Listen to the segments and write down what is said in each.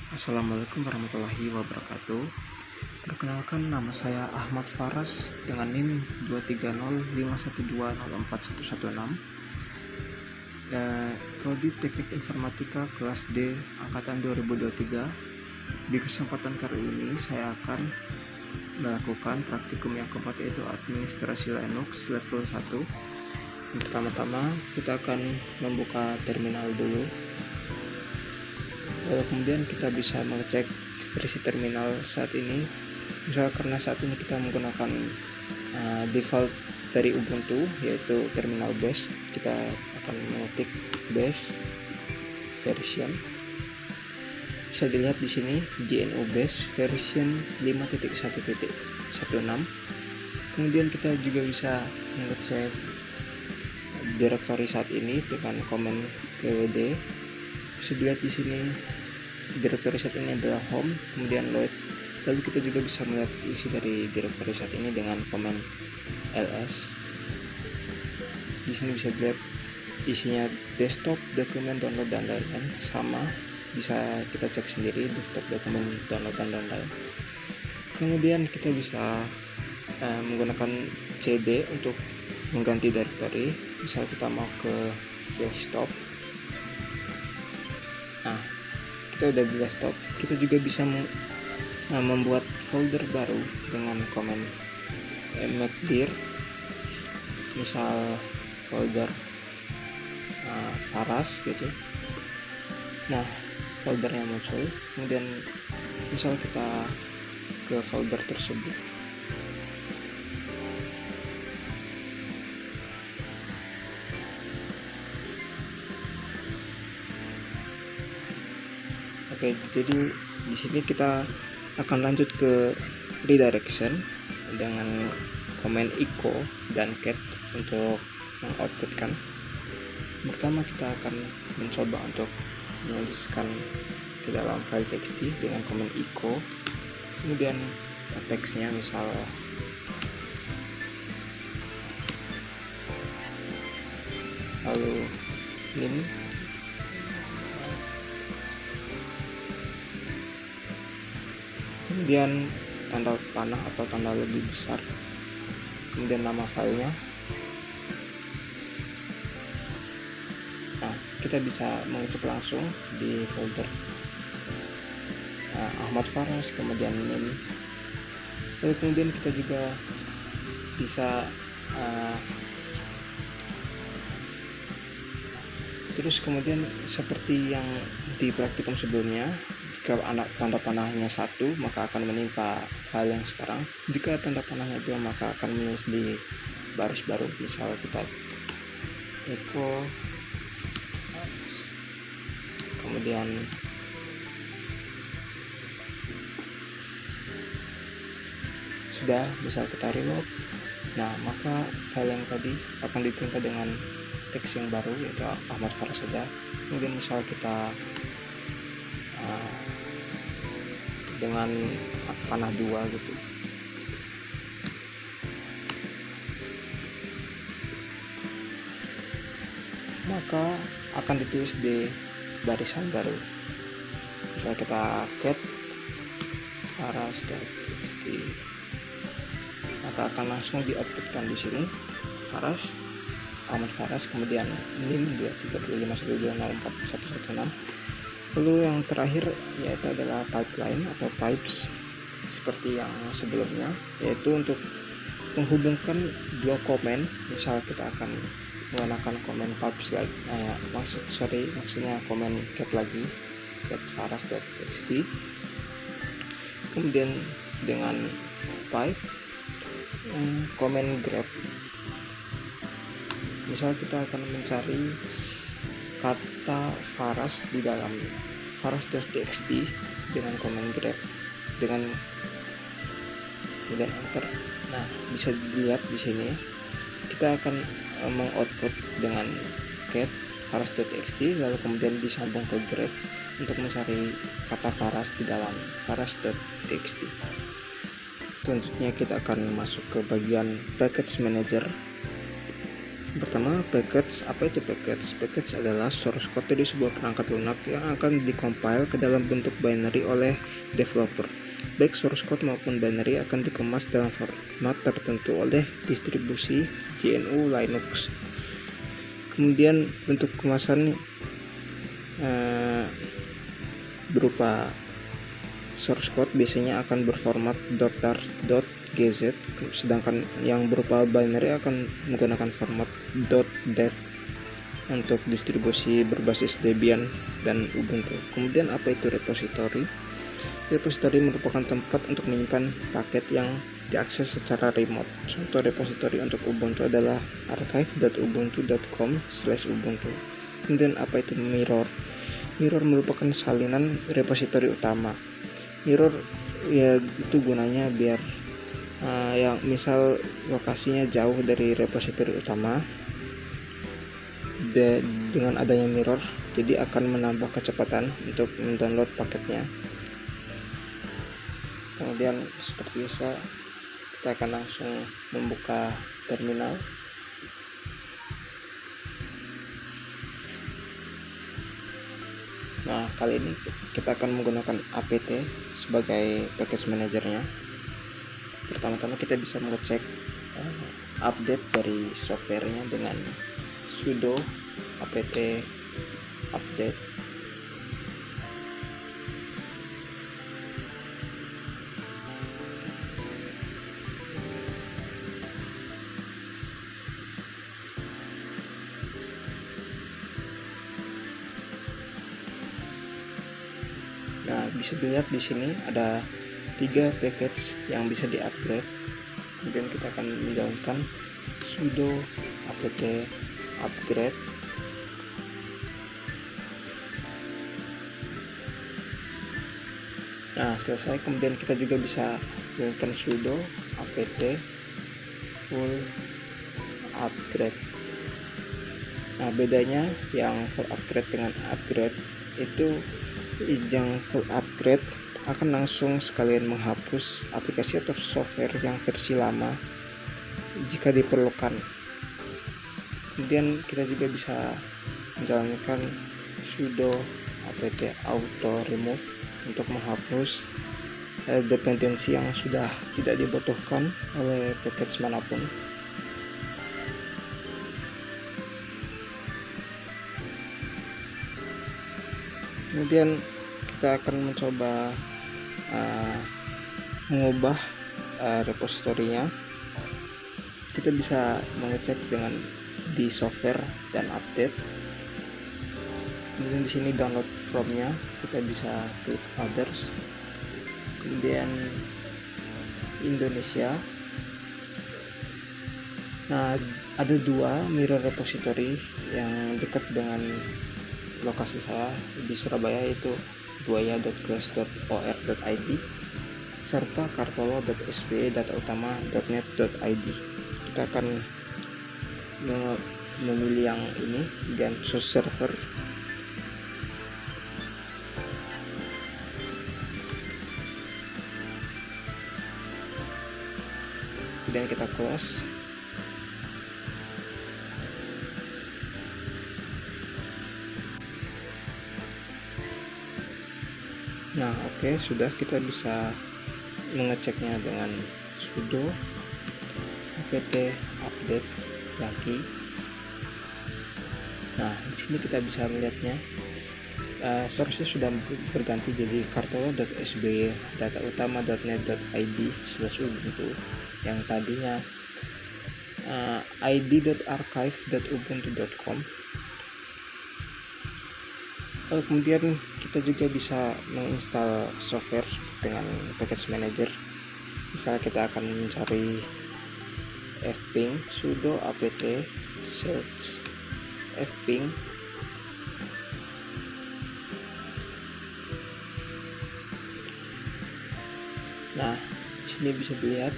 Assalamualaikum warahmatullahi wabarakatuh. Perkenalkan, nama saya Ahmad Faras dengan NIM 23051204116. Prodi Teknik Informatika kelas D angkatan 2023. Di kesempatan kali ini saya akan melakukan praktikum yang keempat, yaitu administrasi Linux level 1. Pertama-tama kita akan membuka terminal dulu. Lalu kemudian kita bisa mengecek versi terminal saat ini. Misal karena saat ini kita menggunakan default dari Ubuntu, yaitu terminal bash, kita akan mengetik bash version. Bisa dilihat di sini GNU bash version 5.1.16. Kemudian kita juga bisa mengecek direktori saat ini dengan komen pwd. Bisa dilihat di sini direktori saat ini adalah home, kemudian load. Lalu kita juga bisa melihat isi dari direktori saat ini dengan komen ls. Di sini bisa dilihat isinya desktop, dokumen, download, dan lain-lain. Sama, bisa kita cek sendiri desktop, dokumen, download, dan lain-lain. Kemudian kita bisa menggunakan cd untuk mengganti direktori. Misal kita mau ke desktop, kita udah di desktop. Kita juga bisa membuat folder baru dengan komen mkdir, misal folder Faras gitu. Nah, foldernya muncul. Kemudian misal kita ke folder tersebut, oke, jadi di sini kita akan lanjut ke redirection dengan komen echo dan cat untuk mengoutputkan. Pertama kita akan mencoba untuk menuliskan ke dalam file txt dengan komen echo, kemudian teksnya misal lalu min, kemudian tanda panah atau tanda lebih besar, kemudian nama filenya. Nah, kita bisa mengecek langsung di folder Ahmad Faras, kemudian NIM. Lalu kemudian kita juga bisa terus kemudian seperti yang di praktikum sebelumnya, jika tanda panahnya 1 maka akan menimpa file yang sekarang. Jika tanda panahnya 2 maka akan menulis di baris baru. Misal kita echo, kemudian sudah, misal kita reload. Nah, maka file yang tadi akan ditimpa dengan teks yang baru, yaitu Ahmad Faras saja. Kemudian misal kita dengan panah 2 gitu, maka akan ditulis di barisan baru. Misal kita cat faras.txt, maka akan langsung di-outputkan di sini Faras, Ahmad Faras, kemudian NIM 23051204116. Lalu yang terakhir yaitu adalah pipeline atau pipes seperti yang sebelumnya, yaitu untuk menghubungkan dua komen. Misal kita akan menggunakan komen pipes lagi, maksudnya komen cat lagi, cat faras.txt, kemudian dengan pipe komen grep. Misal kita akan mencari kata Faras di dalam faras.txt dengan komen grep dengan kemudian enter. Nah, bisa dilihat di sini kita akan mengoutput dengan cat faras.txt, lalu kemudian disambung ke grep untuk mencari kata Faras di dalam faras.txt. Selanjutnya kita akan masuk ke bagian package manager. Pertama, package. Apa itu package? Package adalah source code dari sebuah perangkat lunak yang akan dikompil ke dalam bentuk binary oleh developer. Baik source code maupun binary akan dikemas dalam format tertentu oleh distribusi GNU Linux. Kemudian bentuk kemasan berupa source code biasanya akan berformat .tar.gz, sedangkan yang berupa binary akan menggunakan format .dat untuk distribusi berbasis Debian dan Ubuntu. Kemudian apa itu repository? Repository merupakan tempat untuk menyimpan paket yang diakses secara remote. Contoh repository untuk Ubuntu adalah archive.ubuntu.com/ubuntu. Kemudian apa itu mirror? Mirror merupakan salinan repository utama. Mirror ya itu gunanya biar yang misal lokasinya jauh dari repository utama, dengan adanya mirror jadi akan menambah kecepatan untuk mendownload paketnya. Kemudian seperti biasa kita akan langsung membuka terminal. Nah, kali ini kita akan menggunakan apt sebagai package manajernya. Pertama-tama kita bisa mengecek update dari softwarenya dengan sudo apt update. Nah, bisa dilihat di sini ada 3 package yang bisa di-upgrade. Kemudian kita akan menjalankan sudo apt upgrade. Nah, selesai. Kemudian kita juga bisa menjalankan sudo apt full upgrade. Nah, bedanya yang full upgrade dengan upgrade itu, yang full upgrade akan langsung sekalian menghapus aplikasi atau software yang versi lama jika diperlukan. Kemudian kita juga bisa menjalankan sudo apt auto remove untuk menghapus dependensi yang sudah tidak dibutuhkan oleh package manapun. Kemudian kita akan mencoba mengubah repositorinya. Kita bisa mengecek dengan di software dan update. Kemudian di sini download from-nya kita bisa klik others. Kemudian Indonesia. Nah, ada 2 mirror repository yang dekat dengan lokasi saya di Surabaya, yaitu buaya.class.or.id serta kartolo.sb datautama.net.id. Kita akan memilih yang ini dan source server. Kemudian kita close. Nah, oke, sudah. Kita bisa mengeceknya dengan sudo apt update lagi. Nah, di sini kita bisa melihatnya source-nya sudah berganti jadi kartolo.sb datautama.net.id/ubuntu. Yang tadinya id.archive.ubuntu.com. Kemudian kita juga bisa menginstal software dengan package manager. Misalnya kita akan mencari fping, sudo apt search fping. Nah, di sini bisa dilihat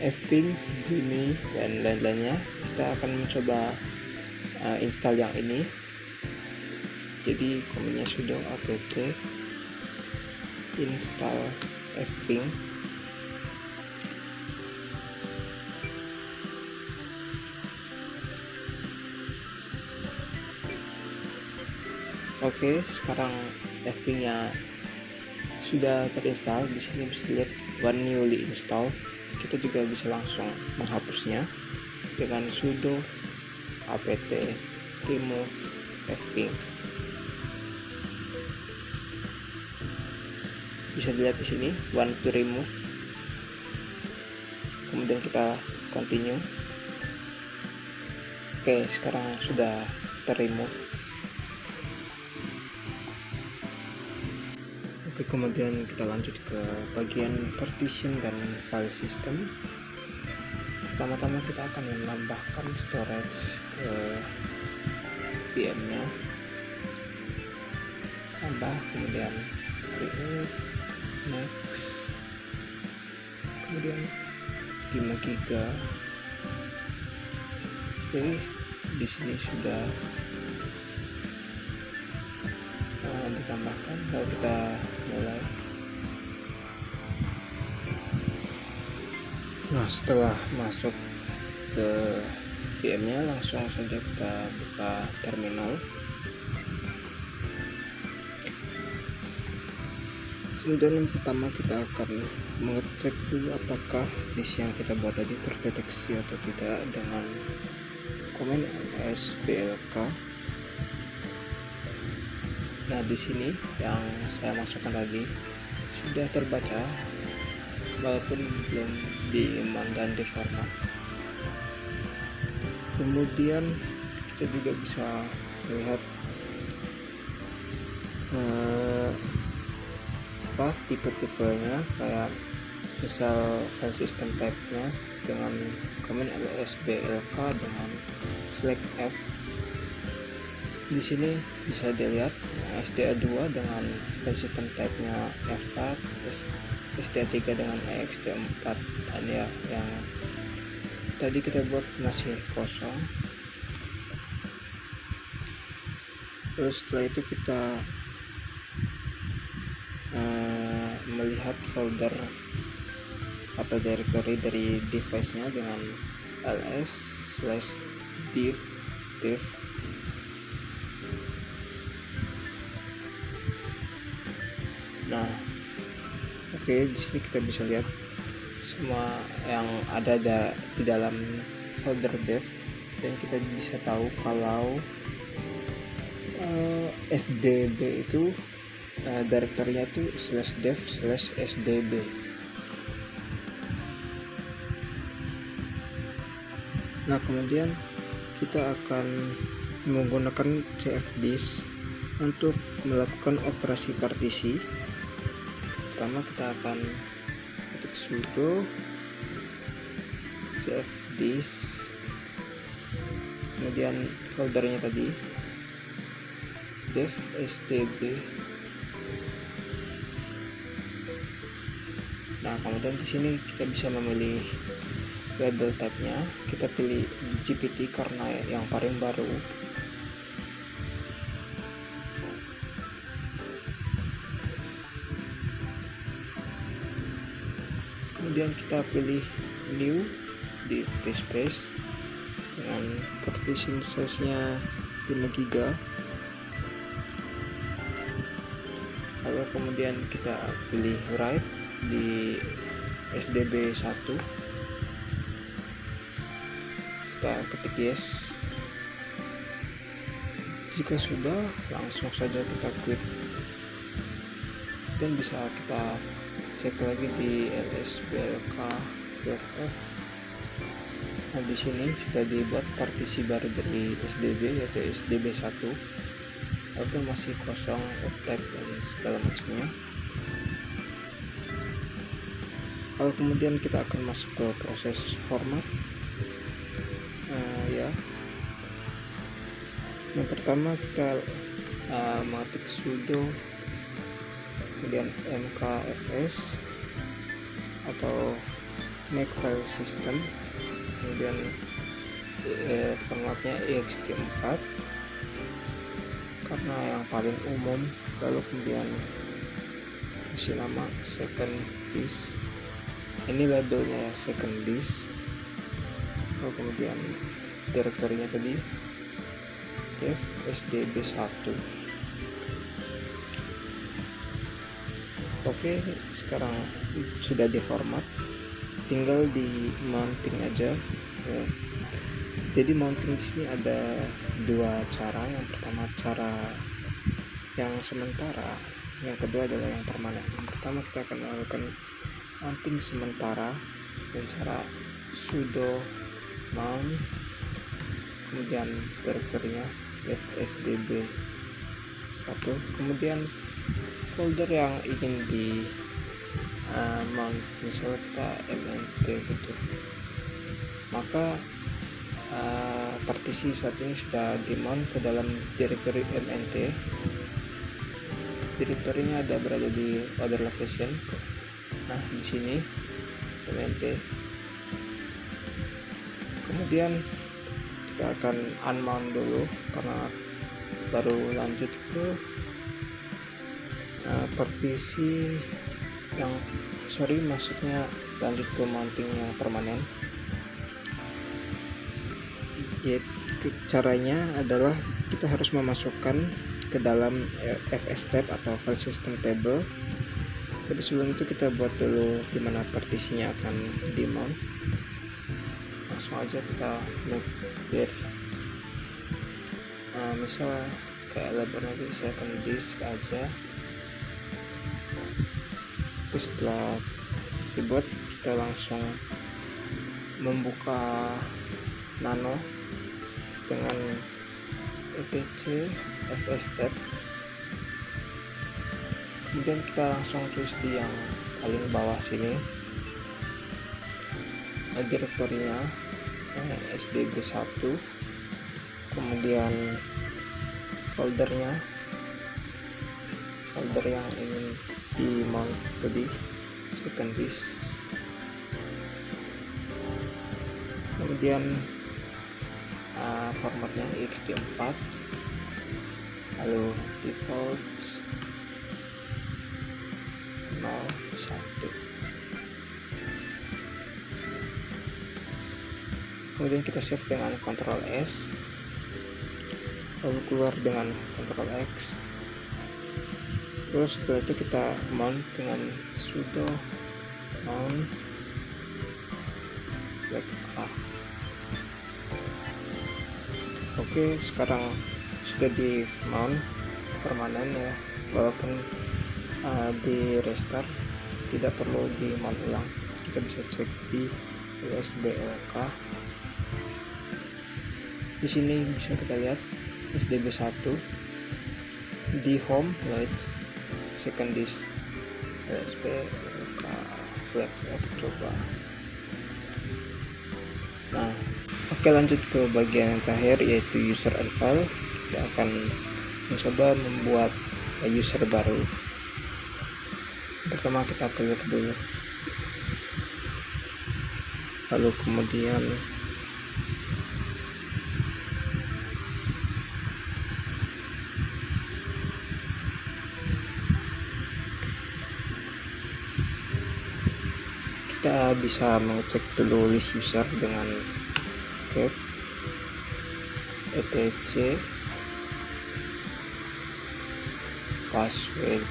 fping, Jimmy dan lain-lainnya. Kita akan mencoba install yang ini. Jadi komennya sudo apt install fping. Oke, sekarang FB-nya sudah terinstall. Di sini bisa dilihat one newly install. Kita juga bisa langsung menghapusnya dengan sudo apt remove fping. Bisa dilihat di sini one to remove. Kemudian kita continue. Oke, sekarang sudah terremove. Oke, kemudian kita lanjut ke bagian partition dan file system. Pertama-tama kita akan menambahkan storage ke VM-nya. Tambah, kemudian create, next, kemudian 5 GB. Oke, di sini sudah ditambahkan. Lalu kita mulai. Nah, setelah masuk ke VM-nya, langsung saja kita buka terminal. Kemudian yang pertama kita akan mengecek dulu apakah disk yang kita buat tadi terdeteksi atau tidak dengan command ls blk. Nah, di sini yang saya masukkan tadi sudah terbaca walaupun belum diiman dan diformat. Kemudian kita juga bisa melihat tipe-tipenya, kayak misal file system type-nya dengan command ls blk dengan flag F. Di sini bisa dilihat SDA2 dengan file system type-nya F4, SDA3 dengan ext4. Ada yang tadi kita buat masih kosong. Terus setelah itu kita melihat folder atau directory dari device-nya dengan ls/div. Nah, oke, di sini kita bisa lihat semua yang ada di dalam folder dev, dan kita bisa tahu kalau sdb itu direktorinya itu /dev/sdb. Nah, kemudian kita akan menggunakan cfdisk untuk melakukan operasi partisi. Pertama kita akan ketik sudo cfdisk, kemudian foldernya tadi dev sdb. Nah, kemudian di sini kita bisa memilih label type-nya. Kita pilih GPT karena yang paling baru. Kemudian kita pilih new di free space dengan partition size-nya 5 GB. Lalu kemudian kita pilih write di SDB 1. Kita ketik yes. Jika sudah, langsung saja kita quit, dan bisa kita cek lagi di ls/blk flag F. Nah, di sini sudah dibuat partisi baru dari SDB, yaitu SDB 1, walaupun masih kosong, of type dan segala macamnya. Lalu kemudian kita akan masuk ke proses format. Yang pertama kita mengetik sudo kemudian mkfs atau make file system, kemudian formatnya ext4 karena yang paling umum. Lalu kemudian kasih nama second disk, ini labelnya second disk. Lalu kemudian direktorinya tadi dev sdb 1. Oke, sekarang sudah diformat, tinggal di mounting aja ya. Jadi mounting di sini ada dua cara. Yang pertama cara yang sementara, yang kedua adalah yang permanen. Yang pertama kita akan melakukan mounting sementara dengan cara sudo mount, kemudian direktorinya fsdb 1, kemudian folder yang ingin di mount, misalnya kita mnt gitu, maka partisi saat ini sudah di mount ke dalam directory mnt. Direktorinya ada berada di other location. Nah, di sini mnt. Kemudian kita akan unmount dulu karena baru lanjut ke partisi yang maksudnya lanjut ke mounting yang permanen. Yaitu caranya adalah kita harus memasukkan ke dalam fstab atau file system table. Tapi sebelum itu kita buat dulu dimana partisinya akan di mount. Langsung aja kita make dir misal kayak label nanti saya akan disk aja. Terus setelah dibuat, kita langsung membuka nano dengan etc fstab. Kemudian kita langsung tulis di yang paling bawah sini direktorinya sdb1, kemudian folder yang ingin di mount tadi, second disk, kemudian formatnya ext4, lalu default 01. Kemudian kita save dengan Ctrl S, lalu keluar dengan Ctrl X. Terus setelah itu kita mount dengan sudo mount A. Oke, sekarang sudah di mount permanen ya, walaupun di restart tidak perlu di mount ulang. Kita bisa cek di usblk. Di sini bisa kita lihat sdb1 di home, right, second disk usblk flag F coba. Nah, oke, lanjut ke bagian yang terakhir yaitu user and file. Kita akan mencoba membuat user baru. Pertama kita clear dulu, lalu kemudian kita bisa mengecek dulu list user dengan cap etc password.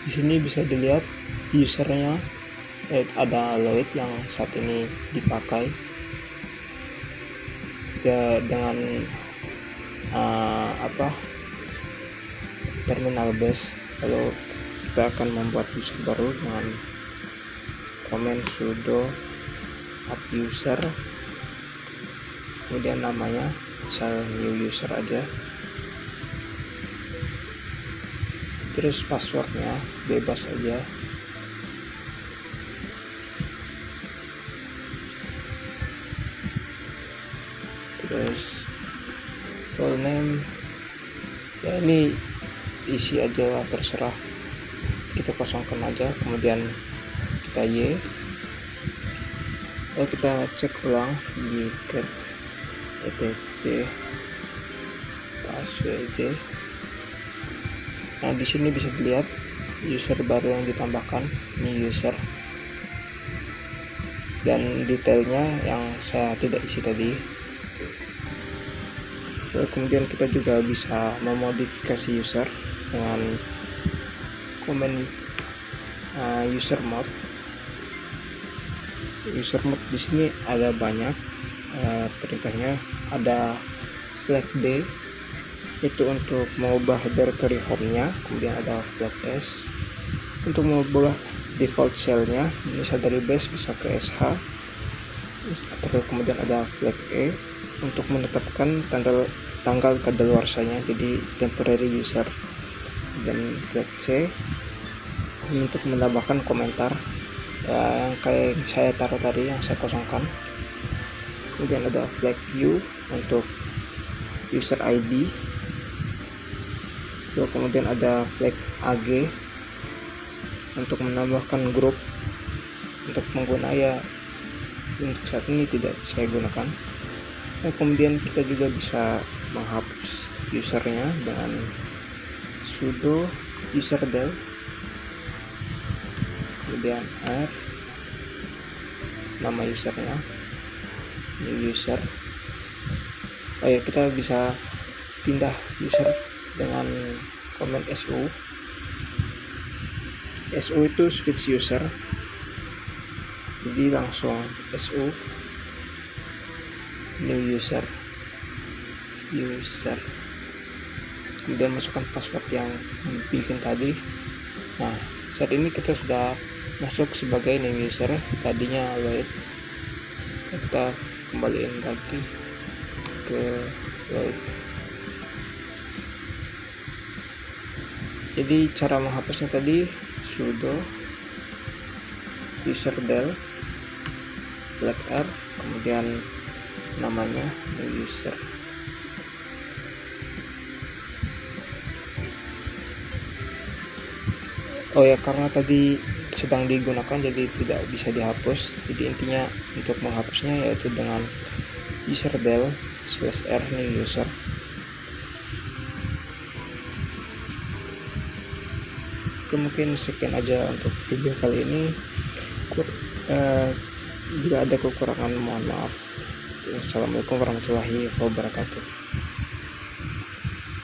Di sini bisa dilihat usernya ada Lloyd yang saat ini dipakai ya, dengan terminal base. Lalu kita akan membuat user baru dengan command sudo add user, kemudian namanya misal new user aja, terus passwordnya bebas aja. Terus full name ya ini isi aja lah, terserah, kita kosongkan aja. Kemudian kita lalu kita cek ulang di get etc password. Nah, di sini bisa dilihat user baru yang ditambahkan, ini user dan detailnya yang saya tidak isi tadi. Kemudian kita juga bisa memodifikasi user dengan komen user mode. User mode di sini ada banyak perintahnya. Ada flag D itu untuk mengubah directory home-nya, kemudian ada flag S untuk mengubah default cell-nya, misal dari base bisa ke SH, atau kemudian ada flag E untuk menetapkan tanggal kadaluarsanya, jadi temporary user, dan flag C untuk menambahkan komentar yang kayak saya taruh tadi, yang saya kosongkan. Kemudian ada flag U untuk user ID. Kemudian ada flag AG untuk menambahkan grup untuk pengguna, ya untuk saat ini tidak saya gunakan. Kemudian kita juga bisa menghapus usernya dengan sudo userdel, kemudian R nama usernya, new user. Kita bisa pindah user dengan command SU. SU itu switch user, jadi langsung SU new user, kemudian masukkan password yang bikin tadi. Nah, saat ini kita sudah masuk sebagai new user, tadinya Lloyd. Kita kembaliin lagi ke Lloyd. Jadi cara menghapusnya tadi sudo userdel flag R, kemudian namanya new user. Karena tadi sedang digunakan jadi tidak bisa dihapus. Jadi intinya untuk menghapusnya yaitu dengan userdel /r new user. Mungkin sekian aja untuk video kali ini. Bila ada kekurangan mohon maaf. Assalamualaikum warahmatullahi wabarakatuh.